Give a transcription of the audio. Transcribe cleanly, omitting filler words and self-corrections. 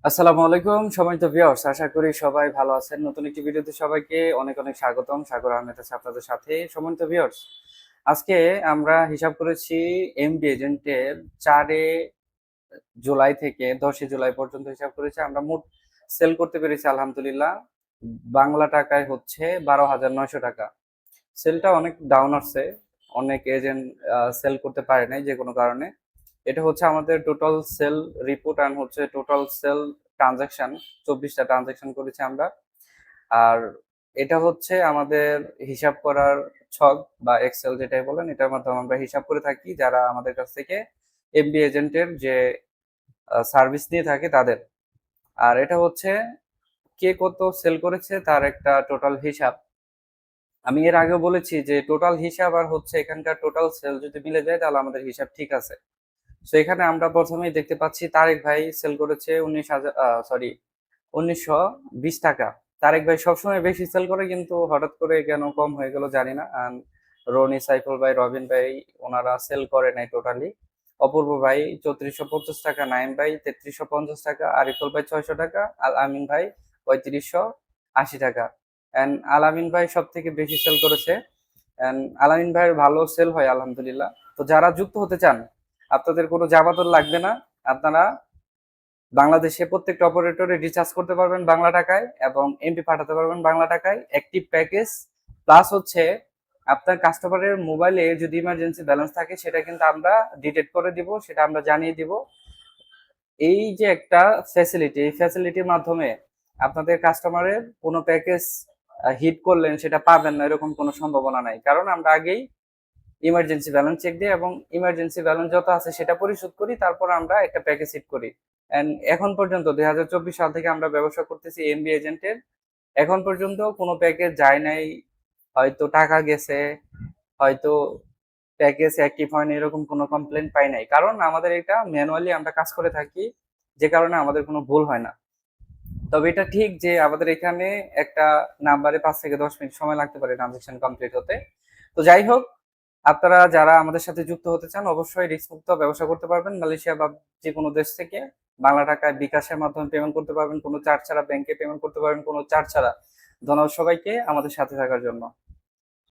আসসালামু আলাইকুম সম্মানিত ভিউয়ার্স, আশা করি সবাই ভালো আছেন। নতুন একটি ভিডিওতে সবাইকে অনেক অনেক স্বাগতম। সাগর আহমেদ আছে আপনাদের সাথে। সম্মানিত ভিউয়ার্স, আজকে আমরা হিসাব করেছি এমবি এজেন্টের 4 জুলাই থেকে 10 জুলাই পর্যন্ত হিসাব করেছি। আমরা মোট সেল করতে পেরেছি আলহামদুলিল্লাহ বাংলা টাকায় হচ্ছে 12,900 টাকা। সেলটা অনেক ডাউন আসছে, অনেক এজেন্ট সেল করতে পারে নাই যে কোনো কারণে। এটা হচ্ছে আমাদের টোটাল সেল রিপোর্ট অ্যান্ড হচ্ছে টোটাল সেল ট্রানজাকশন। 24টা ট্রানজাকশন করেছি আমরা। আর এটা হচ্ছে আমাদের হিসাব করার ছক বা এক্সেল যেটাই বলেন, এটার মাধ্যমে আমরা হিসাব করে থাকি যারা আমাদের কাছ থেকে এমবি এজেন্টের যে সার্ভিস নিয়ে থাকে তাদের। আর এটা হচ্ছে কে কত সেল করেছে তার একটা টোটাল হিসাব। আমি এর আগেও বলেছি যে টোটাল হিসাব আর হচ্ছে এখানকার টোটাল সেল যদি মিলে যায় তাহলে আমাদের হিসাব ঠিক আছে। তো এখানে আমরা প্রথমেই দেখতে পাচ্ছি তারেক ভাই সেল করেছে 1920 টাকা। তারেক ভাই সবসময় বেশি সেল করে, কিন্তু হঠাৎ করে কেন কম হয়ে গেল জানি না। রনি, সাইফুল ভাই, রবিন ভাই ওনারা সেল করে নাই টোটালি। অপূর্ব ভাই 3450 টাকা, নাইম ভাই 3350 টাকা, আরিফুল ভাই 600 টাকা, আল আমিন ভাই 3580 টাকা। এন্ড আল আমিন ভাই সব থেকে বেশি সেল করেছে। এন্ড আল আমিন ভাইয়ের ভালো সেল হয় আলহামদুলিল্লাহ। তো যারা যুক্ত হতে চান, আপনাদের কোনো জামানত লাগবে না। আপনারা বাংলাদেশে প্রত্যেকটা অপারেটরে রিচার্জ করতে পারবেন বাংলা টাকায় এবং এমপি পাঠাতে পারবেন বাংলা টাকায়। অ্যাক্টিভ প্যাকেজ প্লাস হচ্ছে আপনার কাস্টমারের মোবাইলে যদি ইমার্জেন্সি ব্যালেন্স থাকে সেটা কিন্তু আমরা ডিটেক্ট করে দিব, সেটা আমরা জানিয়ে দিব। এই যে একটা ফ্যাসিলিটি, এই ফ্যাসিলিটির মাধ্যমে আপনাদের কাস্টমারের কোনো প্যাকেজ হিট করলেন সেটা পাবেন না এরকম কোনো সম্ভাবনা নাই, কারণ আমরা আগেই ইমার্জেন্সি ব্যালেন্স চেক দিই এবং ইমার্জেন্সি ব্যালেন্স যত আছে সেটা পরিশোধ করি, তারপর আমরা একটা প্যাকেজ হিট করি। এন্ড এখন পর্যন্ত 2024 সাল থেকে আমরা ব্যবসা করতেছি এমবি এজেন্টের। এখন পর্যন্ত কোনো প্যাকেজ যায় নাই, হয়তো টাকা গেছে, হয়তো প্যাকেজ অ্যাক্টিভ হয়নি, এরকম কোনো কমপ্লেন পাই নাই, কারণ আমাদের এটা ম্যানুয়ালি আমরা কাজ করে থাকি, যে কারণে আমাদের কোনো ভুল হয় না। তবে এটা ঠিক যে আমাদের এখানে একটা নাম্বারে 5 থেকে 10 মিনিট সময় লাগতে পারে ট্রানজেকশন কমপ্লিট হতে। তো যাই হোক, আপনারা যারা আমাদের সাথে যুক্ত হতে চান অবশ্যই রিস্ক মুক্ত ব্যবসা করতে পারবেন। মালয়েশিয়া বা যে কোনো দেশ থেকে বাংলা টাকায় বিকাশের মাধ্যমে পেমেন্ট করতে পারবেন, কোনো চার্জ ছাড়া ব্যাংকে পেমেন্ট করতে পারবেন কোনো চার্জ ছাড়া। ধন্যবাদ সবাইকে আমাদের সাথে থাকার জন্য।